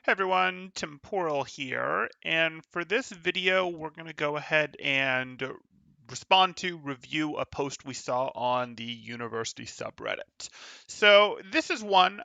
Hey everyone, Temporal here, and for this video we're going to go ahead and review a post we saw on the university subreddit. So this is one,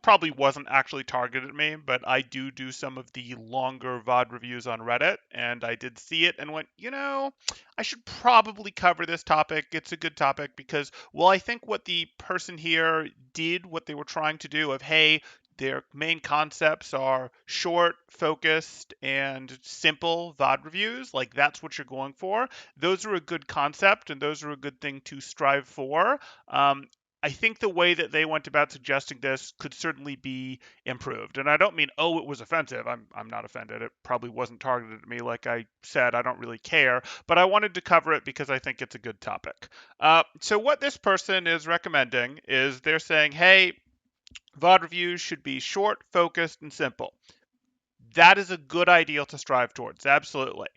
probably wasn't actually targeted at me, but I do some of the longer VOD reviews on Reddit, and I did see it and went, I should probably cover this topic. It's a good topic because, well, I think what the person here did, what they were trying to do of, hey, their main concepts are short, focused, and simple VOD reviews. Like that's what you're going for. Those are a good concept, and those are a good thing to strive for. I think the way that they went about suggesting this could certainly be improved. And I don't mean, oh, it was offensive. I'm not offended. It probably wasn't targeted at me. Like I said, I don't really care. But I wanted to cover it because I think it's a good topic. So what this person is recommending is they're saying, hey, VOD reviews should be short, focused, and simple. That is a good ideal to strive towards, absolutely.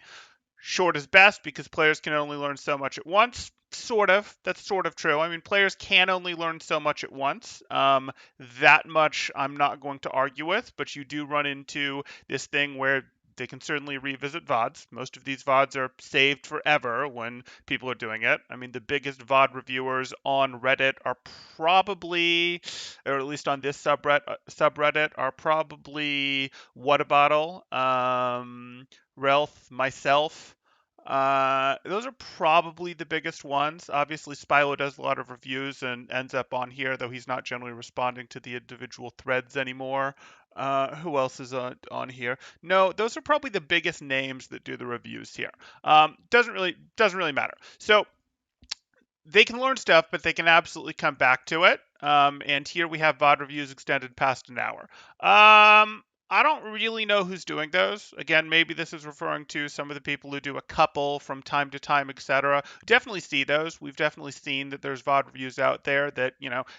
Short is best because players can only learn so much at once. Sort of. That's sort of true. I mean, players can only learn so much at once. That much I'm not going to argue with, but you do run into this thing where they can certainly revisit VODs. Most of these VODs are saved forever when people are doing it. I mean, the biggest VOD reviewers on Reddit are probably, or at least on this subreddit, are probably Whatabottle, Relth, myself. Those are probably the biggest ones. Obviously, Spilo does a lot of reviews and ends up on here, though he's not generally responding to the individual threads anymore. Who else is on here? No, those are probably the biggest names that do the reviews here. Doesn't really matter. So they can learn stuff, but they can absolutely come back to it. And here we have VOD reviews extended past an hour. I don't really know who's doing those. Again, maybe this is referring to some of the people who do a couple from time to time, etc. Definitely see those. We've definitely seen that there's VOD reviews out there that,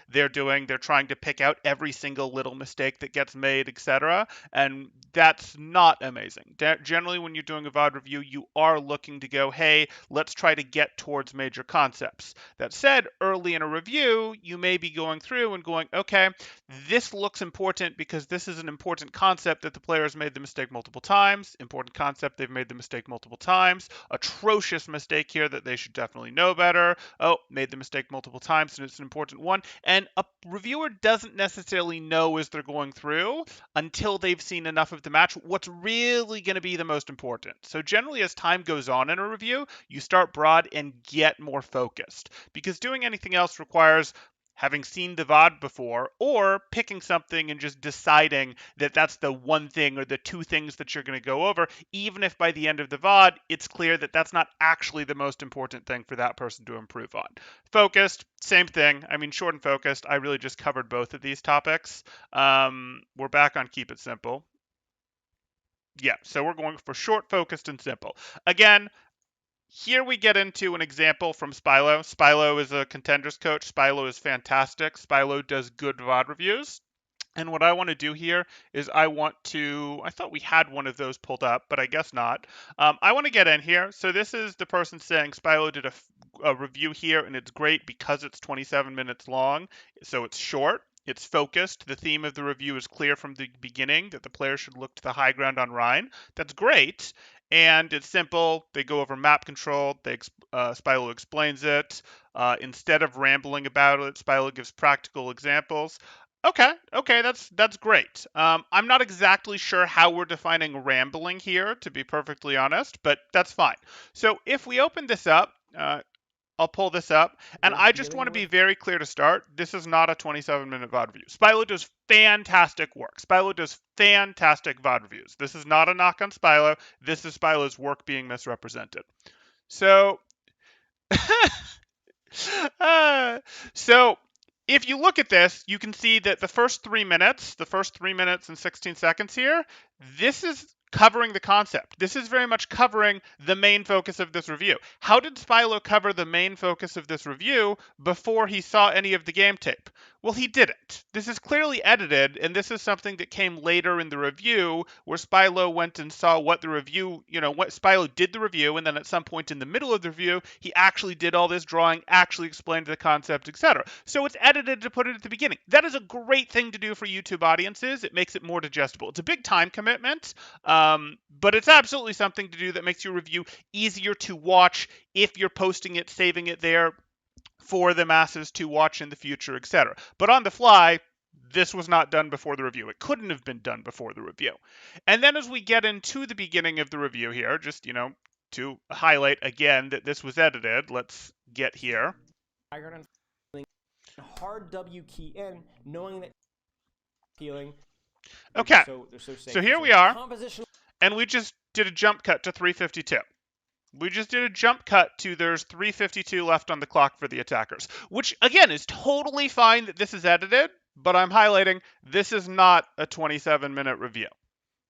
they're trying to pick out every single little mistake that gets made, etc. And that's not amazing. Generally, when you're doing a VOD review, you are looking to go, hey, let's try to get towards major concepts. That said, early in a review, you may be going through and going, okay, this looks important because this is an important concept that the players made the mistake multiple times. Important concept, they've made the mistake multiple times. Atrocious mistake here that they should definitely know better. Oh, made the mistake multiple times and it's an important one. And a reviewer doesn't necessarily know as they're going through until they've seen enough of the match what's really going to be the most important. So generally as time goes on in a review, you start broad and get more focused because doing anything else requires having seen the VOD before, or picking something and just deciding that that's the one thing or the two things that you're going to go over, even if by the end of the VOD, it's clear that that's not actually the most important thing for that person to improve on. Focused, same thing. I mean, short and focused, I really just covered both of these topics. We're back on Keep It Simple. Yeah, so we're going for short, focused, and simple. Again, here we get into an example from Spilo. Spilo is a contenders coach. Spilo is fantastic. Spilo does good VOD reviews. And what I want to do here is I thought we had one of those pulled up, but I guess not. I want to get in here. So this is the person saying Spilo did a review here, and it's great because it's 27 minutes long. So it's short. It's focused. The theme of the review is clear from the beginning that the player should look to the high ground on Rhine. That's great. And it's simple. They go over map control. Spilo explains it. Instead of rambling about it, Spilo gives practical examples. Okay, that's great. I'm not exactly sure how we're defining rambling here, to be perfectly honest, but that's fine. So if we open this up, I'll pull this up, and We're I just want to dealing be with very clear to start. This is not a 27-minute VOD review. Spilo does fantastic work. Spilo does fantastic VOD reviews. This is not a knock on Spilo. This is Spilo's work being misrepresented. So, uh, so if you look at this, you can see that the first 3 minutes and 16 seconds here, this is covering the concept. This is very much covering the main focus of this review. How did Spilo cover the main focus of this review before he saw any of the game tape? Well, he didn't. This is clearly edited, and this is something that came later in the review where Spilo went and saw what the review, what Spilo did the review, and then at some point in the middle of the review, he actually did all this drawing, actually explained the concept, etc. So it's edited to put it at the beginning. That is a great thing to do for YouTube audiences. It makes it more digestible. It's a big time commitment, but it's absolutely something to do that makes your review easier to watch if you're posting it, saving it there for the masses to watch in the future, etc. But on the fly, this was not done before the review. It couldn't have been done before the review. And then as we get into the beginning of the review here, just, to highlight again that this was edited, let's get here. Hard W key in, knowing that feeling. Okay, so here we are, and we just did a jump cut to 352. We just did a jump cut to there's 3:52 left on the clock for the attackers, which again is totally fine that this is edited, but I'm highlighting this is not a 27-minute review.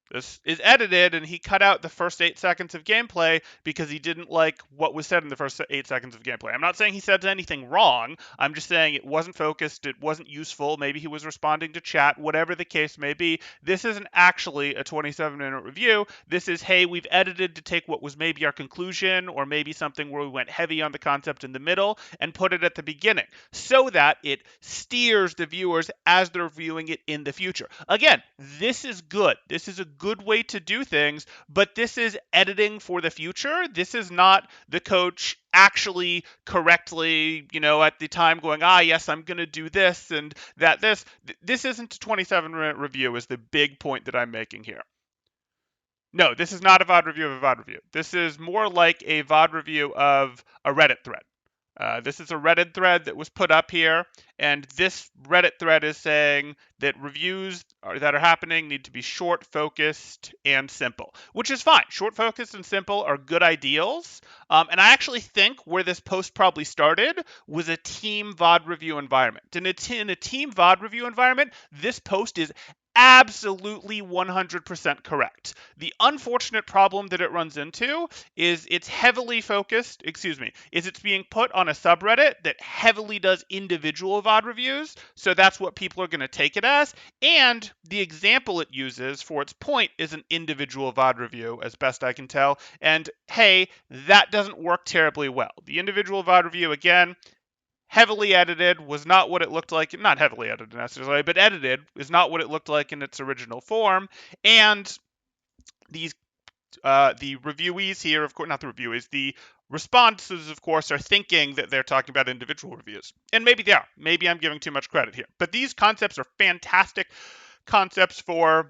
This is edited, and he cut out the first 8 seconds of gameplay because he didn't like what was said in the first 8 seconds of gameplay. I'm not saying he said anything wrong. I'm just saying it wasn't focused, it wasn't useful. Maybe he was responding to chat, whatever the case may be. This isn't actually a 27-minute review. This is, hey, we've edited to take what was maybe our conclusion or maybe something where we went heavy on the concept in the middle and put it at the beginning so that it steers the viewers as they're viewing it in the future. Again, this is good. This is a good way to do things, but this is editing for the future. This is not the coach actually correctly, at the time going, yes, I'm going to do this and that. This isn't a 27-minute review is the big point that I'm making here. No, this is not a VOD review of a VOD review. This is more like a VOD review of a Reddit thread. This is a Reddit thread that was put up here, and this Reddit thread is saying that reviews that are happening need to be short, focused, and simple, which is fine. Short, focused, and simple are good ideals, and I actually think where this post probably started was a team VOD review environment. In a team VOD review environment, this post is absolutely 100% correct. The unfortunate problem that it runs into is it's being put on a subreddit that heavily does individual VOD reviews, so that's what people are going to take it as, and the example it uses for its point is an individual VOD review, as best I can tell, and hey, that doesn't work terribly well. The individual VOD review, again, heavily edited, was not what it looked like. Not heavily edited necessarily, but edited is not what it looked like in its original form. And these, the reviewees here, of course, not the reviewees, the responses, of course, are thinking that they're talking about individual reviews. And maybe they are. Maybe I'm giving too much credit here. But these concepts are fantastic concepts for,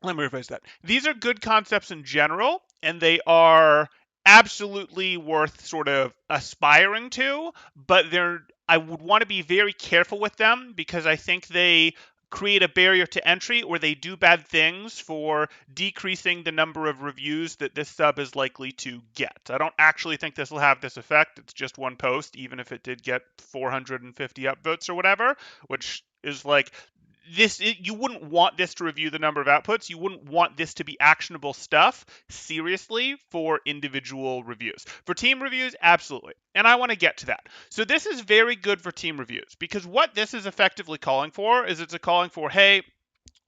let me rephrase that. These are good concepts in general, and they are absolutely worth sort of aspiring to, but I would want to be very careful with them because I think they create a barrier to entry or they do bad things for decreasing the number of reviews that this sub is likely to get. I don't actually think this will have this effect. It's just one post, even if it did get 450 upvotes or whatever, which is like, you wouldn't want this to review the number of outputs. You wouldn't want this to be actionable stuff, seriously, for individual reviews. For team reviews, absolutely. And I want to get to that. So this is very good for team reviews because what this is effectively calling for is it's calling for, hey,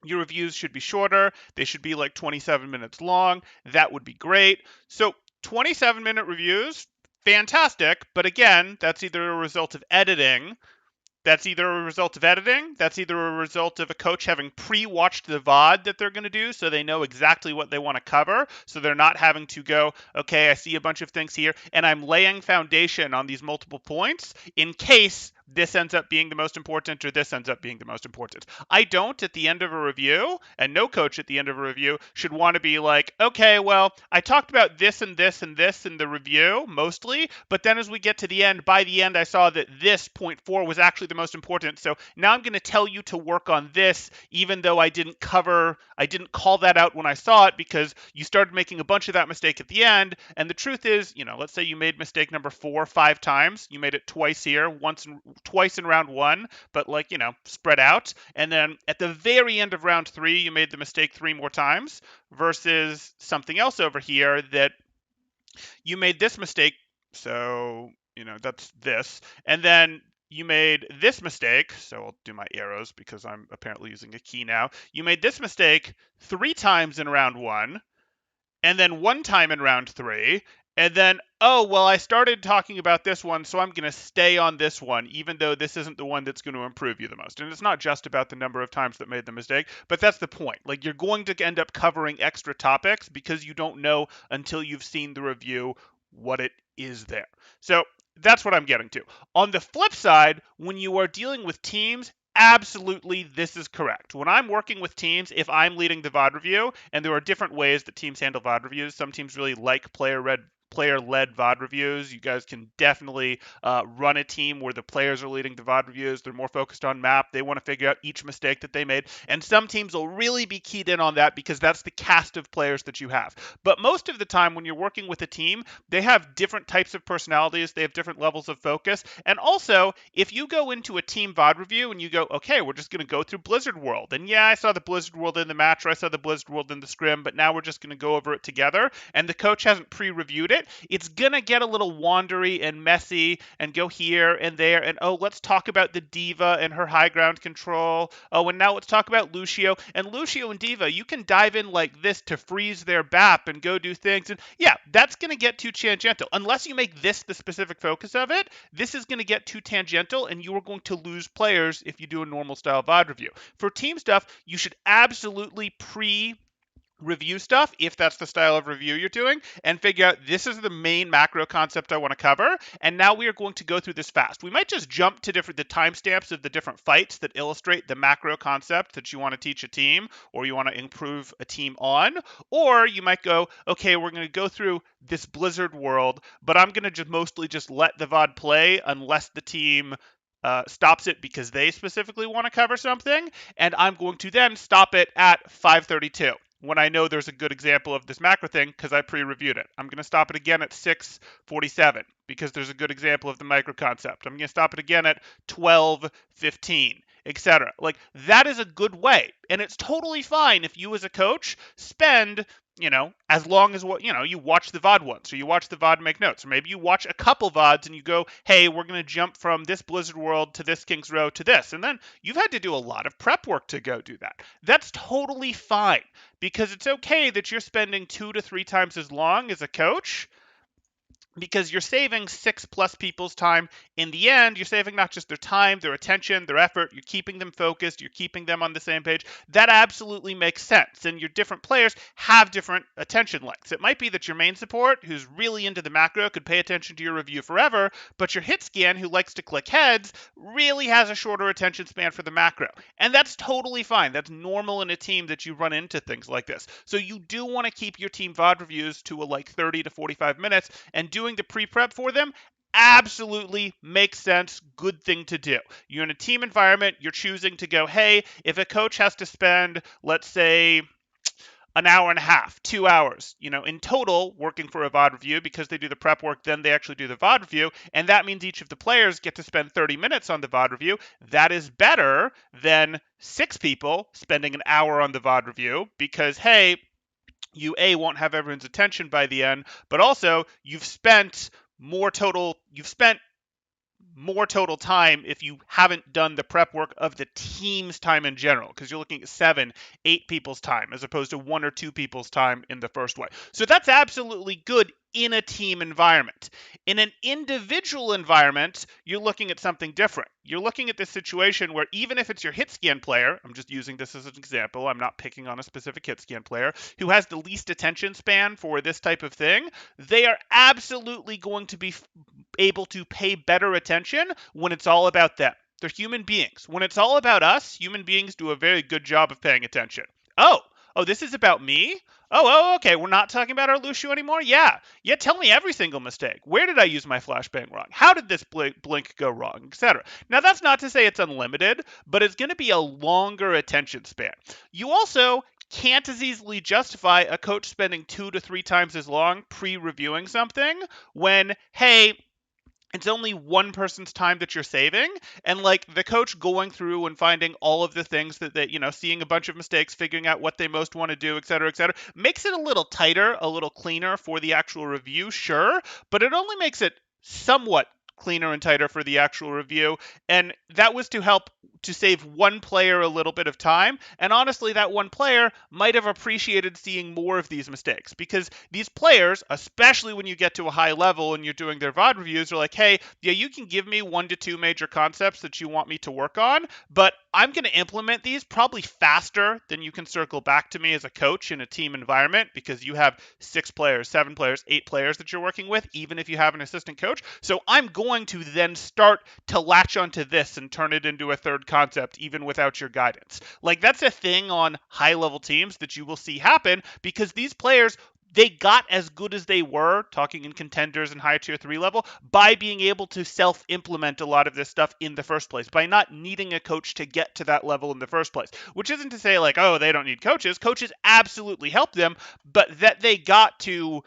your reviews should be shorter. They should be like 27 minutes long. That would be great. So 27-minute reviews, fantastic. But again, that's either a result of editing. That's either a result of a coach having pre-watched the VOD that they're going to do so they know exactly what they want to cover, so they're not having to go, okay, I see a bunch of things here, and I'm laying foundation on these multiple points in case this ends up being the most important or this ends up being the most important. I don't at the end of a review, and no coach at the end of a review should want to be like, okay, well, I talked about this and this and this in the review mostly, but then as we get to the end, by the end I saw that this point 4 was actually the most important, so now I'm going to tell you to work on this even though I didn't call that out when I saw it because you started making a bunch of that mistake at the end, and the truth is, let's say you made mistake number 4 5 times, you made it twice here, twice in round 1, but spread out. And then at the very end of round 3, you made the mistake 3 more times versus something else over here that you made this mistake. So, that's this. And then you made this mistake. So I'll do my arrows because I'm apparently using a key now. You made this mistake 3 times in round 1, and then 1 time in round 3, and then, oh, well, I started talking about this one, so I'm going to stay on this one, even though this isn't the one that's going to improve you the most. And it's not just about the number of times that made the mistake, but that's the point. Like, you're going to end up covering extra topics because you don't know until you've seen the review what it is there. So that's what I'm getting to. On the flip side, when you are dealing with teams, absolutely, this is correct. When I'm working with teams, if I'm leading the VOD review, and there are different ways that teams handle VOD reviews, some teams really like player-led VOD reviews. You guys can definitely run a team where the players are leading the VOD reviews. They're more focused on map. They want to figure out each mistake that they made. And some teams will really be keyed in on that because that's the cast of players that you have. But most of the time when you're working with a team, they have different types of personalities. They have different levels of focus. And also, if you go into a team VOD review and you go, okay, we're just going to go through Blizzard World. And yeah, I saw the Blizzard World in the match, or I saw the Blizzard World in the scrim, but now we're just going to go over it together. And the coach hasn't pre-reviewed it. It's going to get a little wandery and messy and go here and there. And oh, let's talk about the D.Va and her high ground control. Oh, and now let's talk about Lucio. And Lucio and D.Va, you can dive in like this to freeze their BAP and go do things. And yeah, that's going to get too tangential. Unless you make this the specific focus of it, this is going to get too tangential and you are going to lose players if you do a normal style VOD review. For team stuff, you should absolutely review stuff if that's the style of review you're doing and figure out this is the main macro concept I want to cover, and now we are going to go through this fast. We might just jump to the timestamps of the different fights that illustrate the macro concept that you want to teach a team or you want to improve a team on, or you might go, okay, we're going to go through this Blizzard world, but I'm going to just mostly just let the VOD play unless the team stops it because they specifically want to cover something, and I'm going to then stop it at 5:32 when I know there's a good example of this macro thing because I pre-reviewed it. I'm going to stop it again at 6:47 because there's a good example of the micro concept. I'm going to stop it again at 12:15, etc. Like, that is a good way, and it's totally fine if you as a coach spend, as long as you watch the VOD once, or you watch the VOD and make notes, or maybe you watch a couple VODs and you go, hey, we're going to jump from this Blizzard World to this King's Row to this, and then you've had to do a lot of prep work to go do that. That's totally fine, because it's okay that you're spending 2 to 3 times as long as a coach, because you're saving 6+ people's time. In the end, you're saving not just their time, their attention, their effort, you're keeping them focused, you're keeping them on the same page. That absolutely makes sense. And your different players have different attention lengths. It might be that your main support, who's really into the macro, could pay attention to your review forever, but your hit scan, who likes to click heads, really has a shorter attention span for the macro. And that's totally fine. That's normal in a team that you run into things like this. So you do want to keep your team VOD reviews to a 30 to 45 minutes, and doing the pre-prep for them absolutely makes sense. Good thing to do. You're in a team environment. You're choosing to go, hey, if a coach has to spend, let's say, an hour and a half, 2 hours, in total working for a VOD review, because they do the prep work, then they actually do the VOD review, and that means each of the players get to spend 30 minutes on the VOD review. That is better than 6 people spending an hour on the VOD review, because, hey, you won't have everyone's attention by the end, but also you've spent more total time if you haven't done the prep work of the team's time in general, because you're looking at 7, 8 people's time as opposed to 1 or 2 people's time in the first way. So that's absolutely good in a team environment. In an individual environment, you're looking at something different. You're looking at this situation where even if it's your hit scan player, I'm just using this as an example, I'm not picking on a specific hit scan player, who has the least attention span for this type of thing, they are absolutely going to be able to pay better attention when it's all about them. They're human beings. When it's all about us, human beings do a very good job of paying attention. Oh, this is about me? Okay, we're not talking about our Lucio anymore? Yeah, tell me every single mistake. Where did I use my flashbang wrong? How did this blink go wrong, etc.? Now, that's not to say it's unlimited, but it's going to be a longer attention span. You also can't as easily justify a coach spending 2 to 3 times as long pre-reviewing something when, hey, it's only one person's time that you're saving, and the coach going through and finding all of the things that seeing a bunch of mistakes, figuring out what they most want to do, et cetera, makes it a little tighter, a little cleaner for the actual review, sure, but it only makes it somewhat cleaner and tighter for the actual review. And that was to help to save one player a little bit of time. And honestly, that one player might have appreciated seeing more of these mistakes, because these players, especially when you get to a high level and you're doing their VOD reviews, are like, hey, yeah, you can give me 1 to 2 major concepts that you want me to work on, but I'm going to implement these probably faster than you can circle back to me as a coach in a team environment, because you have 6 players, 7 players, 8 players that you're working with, even if you have an assistant coach. So I'm going to then start to latch onto this and turn it into a third concept, even without your guidance. Like, that's a thing on high level teams that you will see happen, because these players, they got as good as they were, talking in contenders and high tier 3 level, by being able to self implement a lot of this stuff in the first place, by not needing a coach to get to that level in the first place. Which isn't to say, like, oh, they don't need coaches. Coaches absolutely help them, but that they got to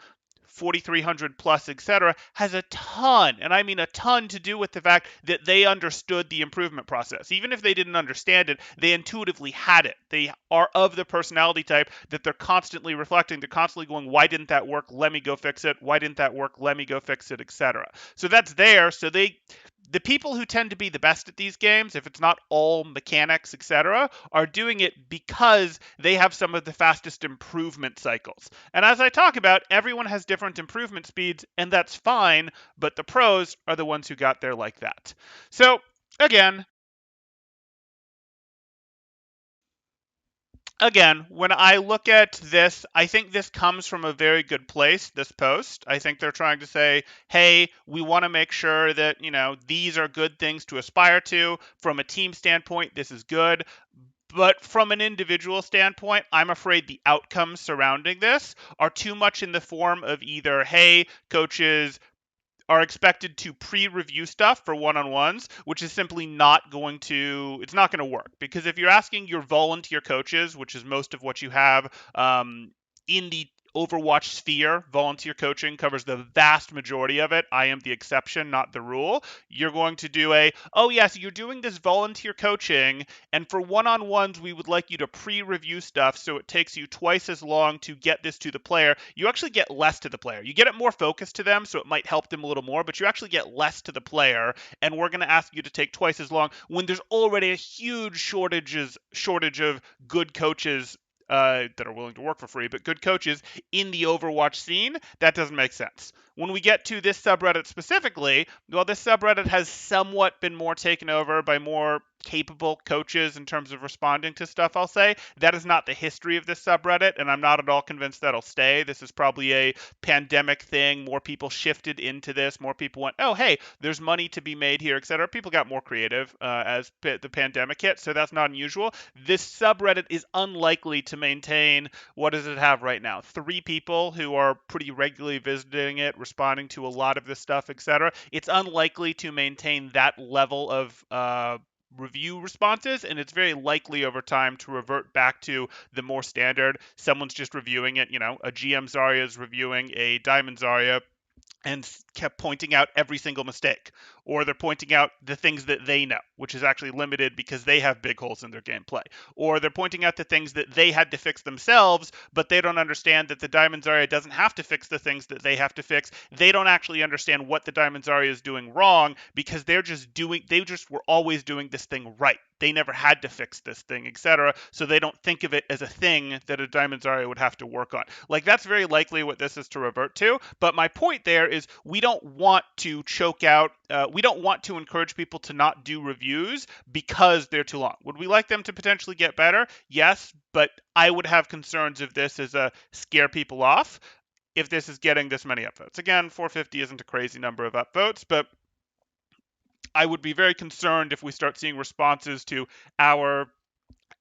4,300 plus, etc., has a ton, and I mean a ton, to do with the fact that they understood the improvement process. Even if they didn't understand it, they intuitively had it. They are of the personality type that they're constantly reflecting. They're constantly going, why didn't that work? Let me go fix it. Why didn't that work? Let me go fix it, etc. So that's there. So the people who tend to be the best at these games, if it's not all mechanics, etc., are doing it because they have some of the fastest improvement cycles. And as I talk about, everyone has different improvement speeds, and that's fine, but the pros are the ones who got there like that. So, again, when I look at this, I think this comes from a very good place, this post. I think they're trying to say, hey, we want to make sure that, these are good things to aspire to. From a team standpoint, this is good. But from an individual standpoint, I'm afraid the outcomes surrounding this are too much in the form of either, hey, coaches are expected to pre-review stuff for one-on-ones, which is simply not going to, it's not going to work. Because if you're asking your volunteer coaches, which is most of what you have in the Overwatch sphere, volunteer coaching covers the vast majority of it. I am the exception, not the rule. You're going to do oh yes, you're doing this volunteer coaching, and for one-on-ones, we would like you to pre-review stuff, so it takes you twice as long to get this to the player. You actually get less to the player. You get it more focused to them, so it might help them a little more, but you actually get less to the player, and we're going to ask you to take twice as long when there's already a huge shortage of good coaches that are willing to work for free, but good coaches in the Overwatch scene. That doesn't make sense. When we get to this subreddit specifically, well, this subreddit has somewhat been more taken over by more capable coaches in terms of responding to stuff, I'll say. That is not the history of this subreddit, and I'm not at all convinced that'll stay. This is probably a pandemic thing. More people shifted into this. More people went, oh, hey, there's money to be made here, etc. People got more creative as the pandemic hit, so that's not unusual. This subreddit is unlikely to maintain, what does it have right now? 3 people who are pretty regularly visiting it, responding to a lot of this stuff, etc. It's unlikely to maintain that level of review responses, and it's very likely over time to revert back to the more standard. Someone's just reviewing it, a GM Zarya is reviewing a Diamond Zarya and kept pointing out every single mistake, or they're pointing out the things that they know, which is actually limited because they have big holes in their gameplay, or they're pointing out the things that they had to fix themselves, but they don't understand that the Diamond Zarya doesn't have to fix the things that they have to fix. They don't actually understand what the Diamond Zarya is doing wrong, because they just were always doing this thing right. They never had to fix this thing, etc. So they don't think of it as a thing that a Diamond Zarya would have to work on. Like, that's very likely what this is to revert to. But my point there is, we don't want to choke out, we don't want to encourage people to not do reviews because they're too long. Would we like them to potentially get better? Yes, but I would have concerns if this is a scare people off, if this is getting this many upvotes. Again, 450 isn't a crazy number of upvotes, but I would be very concerned if we start seeing responses to our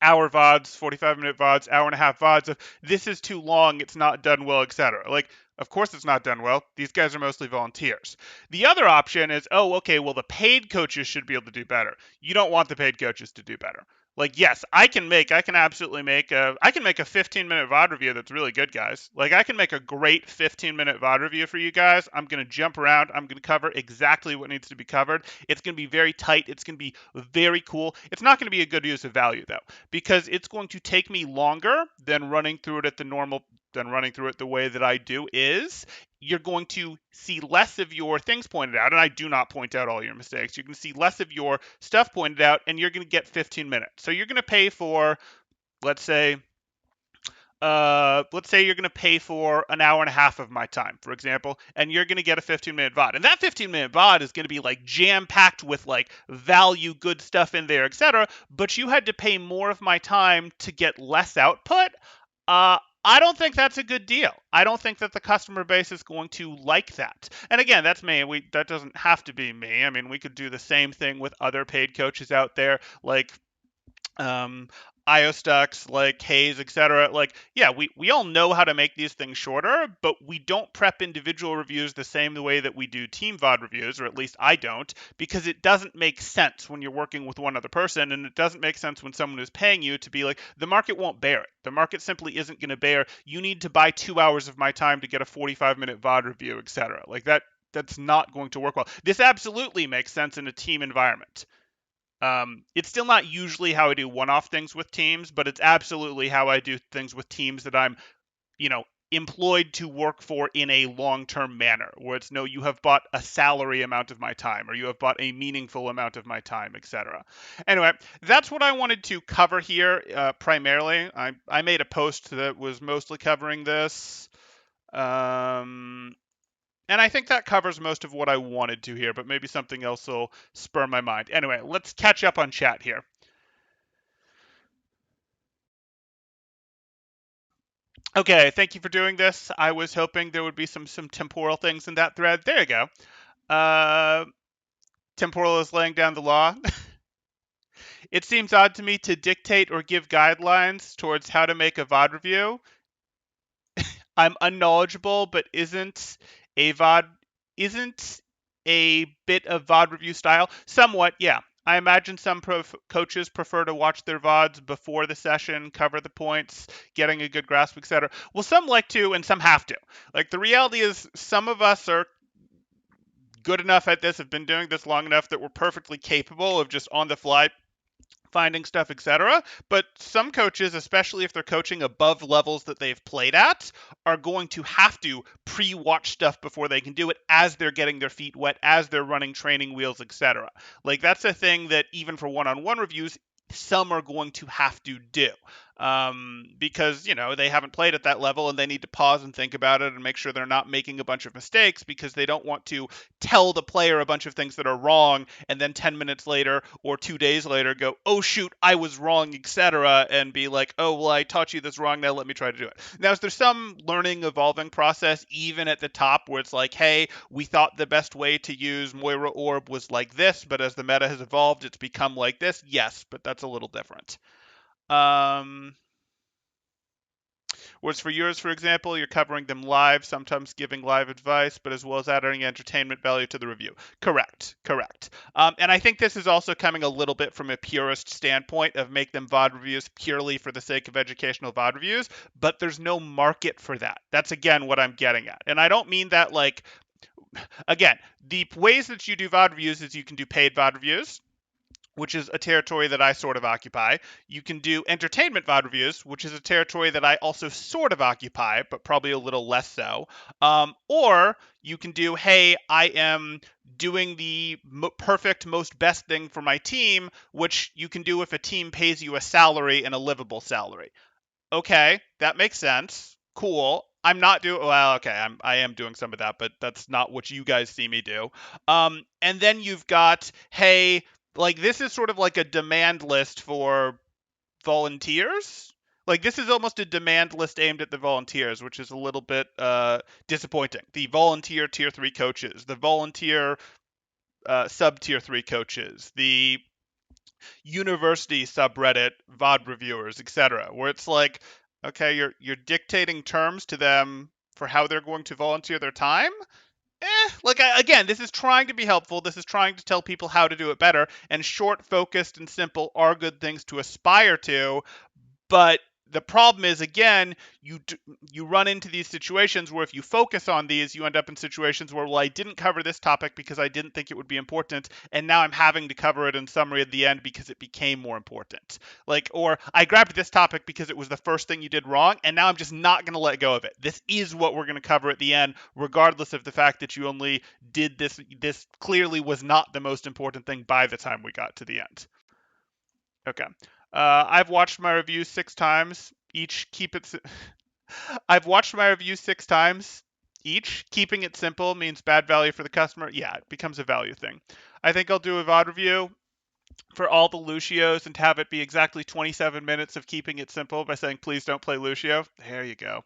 VODs, 45-minute VODs, hour and a half VODs of, this is too long, it's not done well, etc. Like, of course it's not done well. These guys are mostly volunteers. The other option is, oh, okay, well, the paid coaches should be able to do better. You don't want the paid coaches to do better. Like, yes, I can absolutely make a 15-minute VOD review that's really good, guys. Like, I can make a great 15-minute VOD review for you guys. I'm going to jump around. I'm going to cover exactly what needs to be covered. It's going to be very tight. It's going to be very cool. It's not going to be a good use of value, though, because it's going to take me longer than running through it the way that I do is. you're going to see less of your things pointed out, and I do not point out all your mistakes. You're going to see less of your stuff pointed out, and you're going to get 15 minutes. So you're going to pay for, let's say, you're going to pay for an hour and a half of my time, for example, and you're going to get a 15-minute VOD. And that 15-minute VOD is going to be like jam-packed with like value, good stuff in there, etc. But you had to pay more of my time to get less output. I don't think that's a good deal. I don't think that the customer base is going to like that. And again, that's me. That doesn't have to be me. I mean, we could do the same thing with other paid coaches out there, like um, IOStucks, like Hayes, etc. Like, yeah, we all know how to make these things shorter, but we don't prep individual reviews the same way that we do team VOD reviews, or at least I don't, because it doesn't make sense when you're working with one other person, and it doesn't make sense when someone is paying you to be like, the market won't bear it. The market simply isn't going to bear, you need to buy 2 hours of my time to get a 45-minute VOD review, etc. Like that's not going to work well. This absolutely makes sense in a team environment. It's still not usually how I do one-off things with teams, but it's absolutely how I do things with teams that I'm, employed to work for in a long-term manner, where it's no, you have bought a salary amount of my time, or you have bought a meaningful amount of my time, etc. Anyway, that's what I wanted to cover here primarily. I made a post that was mostly covering this. And I think that covers most of what I wanted to here, but maybe something else will spur my mind. Anyway, let's catch up on chat here. Okay, thank you for doing this. I was hoping there would be some temporal things in that thread. There you go. Uh, temporal is laying down the law. It seems odd to me to dictate or give guidelines towards how to make a VOD review. I'm unknowledgeable, but isn't a bit of VOD review style? Somewhat, yeah. I imagine some coaches prefer to watch their VODs before the session, cover the points, getting a good grasp, etc. Well, some like to, and some have to. Like, the reality is, some of us are good enough at this, have been doing this long enough that we're perfectly capable of just on the fly finding stuff, etc. But some coaches, especially if they're coaching above levels that they've played at, are going to have to pre-watch stuff before they can do it as they're getting their feet wet, as they're running training wheels, etc. Like, that's a thing that even for one-on-one reviews, some are going to have to do. Because, they haven't played at that level and they need to pause and think about it and make sure they're not making a bunch of mistakes, because they don't want to tell the player a bunch of things that are wrong and then 10 minutes later or 2 days later go, oh shoot, I was wrong, etc., and be like, oh, well, I taught you this wrong, now let me try to do it. Now, there's some learning, evolving process even at the top where it's like, hey, we thought the best way to use Moira Orb was like this, but as the meta has evolved, it's become like this. Yes, but that's a little different. Whereas for yours, for example, you're covering them live, sometimes giving live advice, but as well as adding entertainment value to the review. Correct. And I think this is also coming a little bit from a purist standpoint of make them VOD reviews purely for the sake of educational VOD reviews, but there's no market for that. That's, again, what I'm getting at. And I don't mean that like, again, the ways that you do VOD reviews is you can do paid VOD reviews, which is a territory that I sort of occupy. You can do entertainment VOD reviews, which is a territory that I also sort of occupy, but probably a little less so. Or you can do, hey, I am doing the perfect, most best thing for my team, which you can do if a team pays you a salary and a livable salary. Okay, that makes sense. Cool. I'm not doing well. Okay, I am doing some of that, but that's not what you guys see me do. And then you've got, hey, like, this is sort of like a demand list for volunteers. Like, this is almost a demand list aimed at the volunteers, which is a little bit disappointing. The volunteer tier 3 coaches, the volunteer sub tier 3 coaches, the university subreddit VOD reviewers, etc., where it's like, okay, you're dictating terms to them for how they're going to volunteer their time. Again, this is trying to be helpful. This is trying to tell people how to do it better. And short, focused, and simple are good things to aspire to, but the problem is, again, you run into these situations where if you focus on these, you end up in situations where, well, I didn't cover this topic because I didn't think it would be important, and now I'm having to cover it in summary at the end because it became more important. Like, or I grabbed this topic because it was the first thing you did wrong, and now I'm just not going to let go of it. This is what we're going to cover at the end, regardless of the fact that you only did this. This clearly was not the most important thing by the time we got to the end. Okay. I've watched my reviews 6 times. Each keep it. I've watched my reviews 6 times. Each keeping it simple means bad value for the customer. Yeah, it becomes a value thing. I think I'll do a VOD review for all the Lucios and have it be exactly 27 minutes of keeping it simple by saying please don't play Lucio. There you go.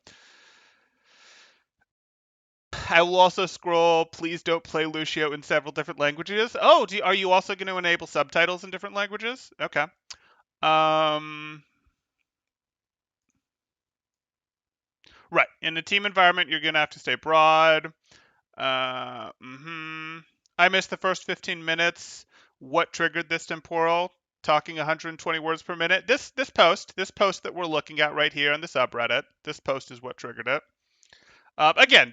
I will also scroll please don't play Lucio in several different languages. Oh, are you also going to enable subtitles in different languages? Okay. Um, Right. In a team environment, you're going to have to stay broad. Uh, mm-hmm. I missed the first 15 minutes. What triggered this temporal? Talking 120 words per minute. This post that we're looking at right here on the subreddit. This post is what triggered it. Again,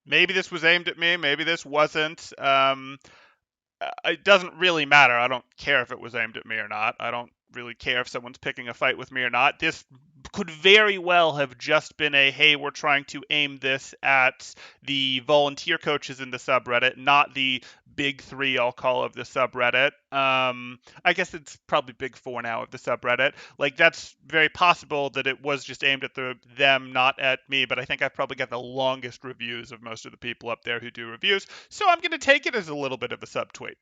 maybe this was aimed at me. Maybe this wasn't. It doesn't really matter. I don't care if it was aimed at me or not. I don't really care if someone's picking a fight with me or not. This could very well have just been a hey, we're trying to aim this at the volunteer coaches in the subreddit, not the big three, I'll call, of the subreddit. I guess it's probably big four now of the subreddit. Like that's very possible that it was just aimed at them, not at me. But I think I've probably got the longest reviews of most of the people up there who do reviews, so I'm going to take it as a little bit of a subtweet.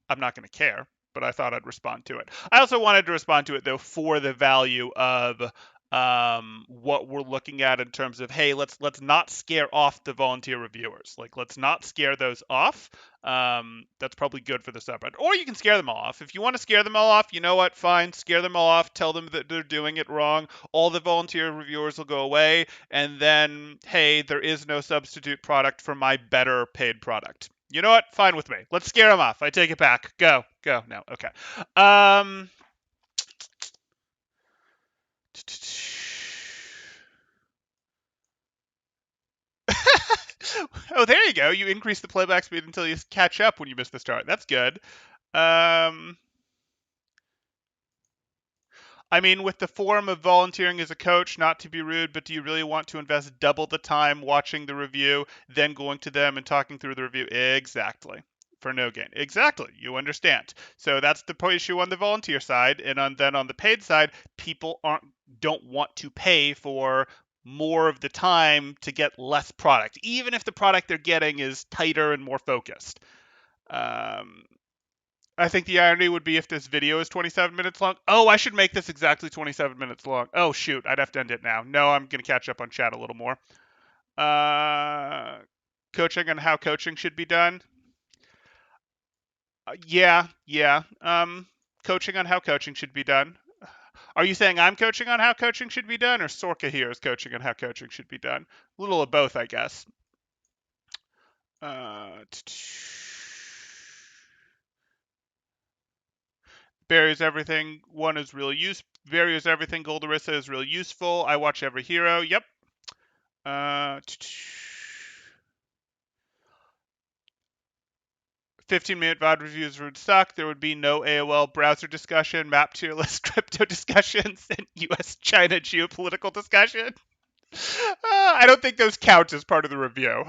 I'm not going to care, but I thought I'd respond to it. I also wanted to respond to it though for the value of what we're looking at in terms of hey, let's not scare off the volunteer reviewers. Like let's not scare those off. That's probably good for the subreddit. Or you can scare them all off. If you want to scare them all off, you know what? Fine, scare them all off. Tell them that they're doing it wrong. All the volunteer reviewers will go away, and then hey, there is no substitute product for my better paid product. You know what? Fine with me. Let's scare them off. I take it back. Go. No. Okay. Um. Oh, there you go. You increase the playback speed until you catch up when you miss the start. That's good. Um. I mean, with the form of volunteering as a coach, not to be rude, but do you really want to invest double the time watching the review, then going to them and talking through the review? Exactly. For no gain. Exactly. You understand. So that's the issue on the volunteer side, and then on the paid side, people don't want to pay for more of the time to get less product, even if the product they're getting is tighter and more focused. Um, I think the irony would be if this video is 27 minutes long. Oh, I should make this exactly 27 minutes long. Oh, shoot. I'd have to end it now. No, I'm going to catch up on chat a little more. Uh, Coaching on how coaching should be done. Yeah. Coaching on how coaching should be done. Are you saying I'm coaching on how coaching should be done, or Sorka here is coaching on how coaching should be done? A little of both, I guess. Uh, Barriers everything. One is real use. Barriers everything. Goldarissa is real useful. I watch every hero. Yep. 15-minute VOD reviews would suck. There would be no AOL browser discussion, map tier list crypto discussions, and US-China geopolitical discussion. I don't think those count as part of the review.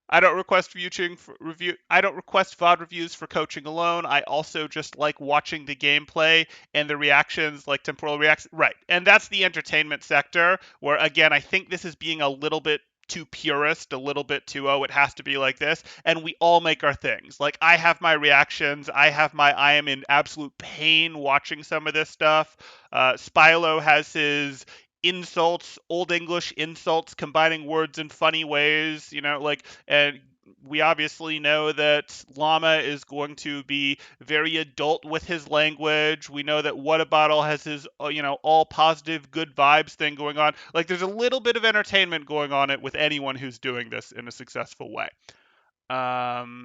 I don't request review. I don't request VOD reviews for coaching alone. I also just like watching the gameplay and the reactions, like temporal reactions. Right, and that's the entertainment sector. Where again, I think this is being a little bit too purist, a little bit too it has to be like this, and we all make our things. Like I have my reactions. I am in absolute pain watching some of this stuff. Spilo has his insults, old English insults, combining words in funny ways, and we obviously know that Llama is going to be very adult with his language. We know that Whatabottle has his, all positive, good vibes thing going on. Like, there's a little bit of entertainment going on it with anyone who's doing this in a successful way. Well,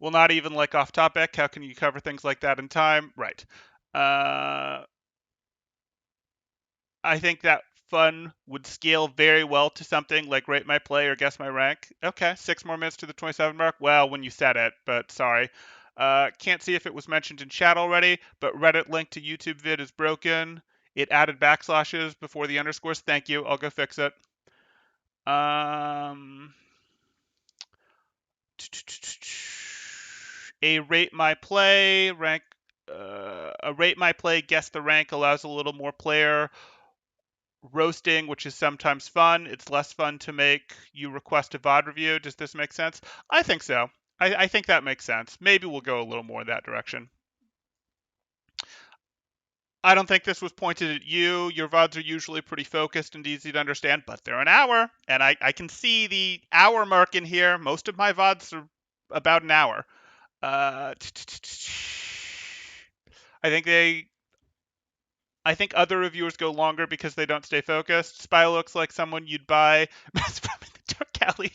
not even like off topic. How can you cover things like that in time? Right. I think that fun would scale very well to something like rate my play or guess my rank. Okay, 6 more minutes to the 27 mark. Well, when you said it, but sorry. Can't see if it was mentioned in chat already, but Reddit link to YouTube vid is broken. It added backslashes before the underscores. Thank you. I'll go fix it. Um, a rate my play rank. A rate my play guess the rank allows a little more player roasting, which is sometimes fun. It's less fun to make you request a VOD review. Does this make sense? I think so. I think that makes sense. Maybe we'll go a little more in that direction. I don't think this was pointed at you. Your VODs are usually pretty focused and easy to understand, but they're an hour. And I can see the hour mark in here. Most of my VODs are about an hour. I think I think other reviewers go longer because they don't stay focused. Spy looks like someone you'd buy. From the Dark Alley.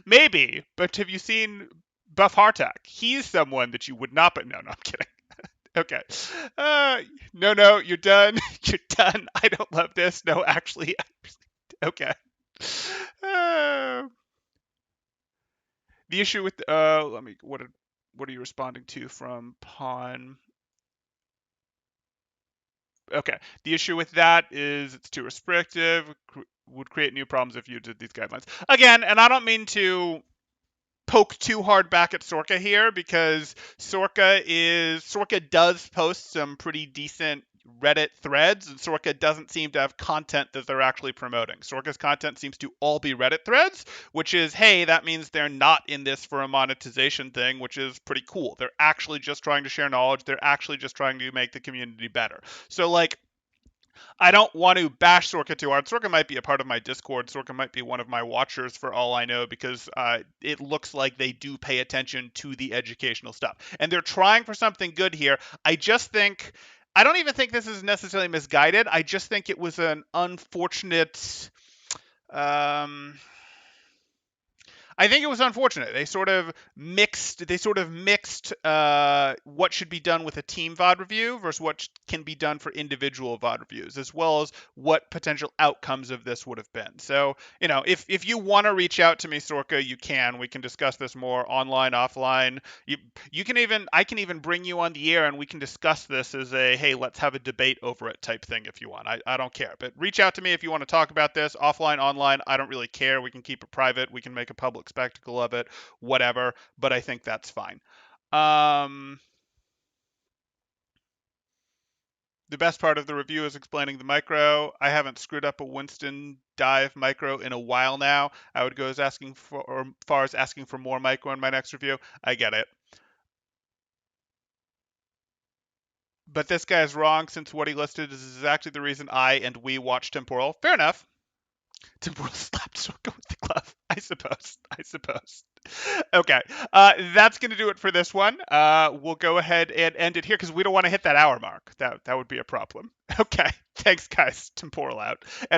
Maybe, but have you seen Buff Hartak? He's someone that you would not. But no, I'm kidding. Okay. No, you're done. You're done. I don't love this. No, actually, okay. Uh, the issue with let me. What are you responding to from Pawn? Okay. The issue with that is it's too restrictive. Would create new problems if you did these guidelines again. And I don't mean to poke too hard back at Sorka here because Sorka does post some pretty decent Reddit threads, and Sorka doesn't seem to have content that they're actually promoting. Sorka's content seems to all be Reddit threads, which is, hey, that means they're not in this for a monetization thing, which is pretty cool. They're actually just trying to share knowledge. They're actually just trying to make the community better. So, like, I don't want to bash Sorka too hard. Sorka might be a part of my Discord. Sorka might be one of my watchers for all I know because it looks like they do pay attention to the educational stuff. And they're trying for something good here. I don't even think this is necessarily misguided. I just think it was an unfortunate. Um, I think it was unfortunate. They sort of mixed what should be done with a team VOD review versus what can be done for individual VOD reviews, as well as what potential outcomes of this would have been. So, if you want to reach out to me, Sorka, you can. We can discuss this more online, offline. I can even bring you on the air and we can discuss this as a, hey, let's have a debate over it type thing if you want. I don't care. But reach out to me if you want to talk about this offline, online. I don't really care. We can keep it private. We can make a public spectacle of it, whatever. But I think that's fine. The best part of the review is explaining the micro. I haven't screwed up a Winston dive micro in a while now. I would go as far as asking for more micro in my next review. I get it. But this guy is wrong since what he listed is exactly the reason I and we watch Temporal. Fair enough. Temporal slapped Sorka with the glove. I suppose. Okay. That's going to do it for this one. We'll go ahead and end it here because we don't want to hit that hour mark. That would be a problem. Okay. Thanks, guys. Temporal out. And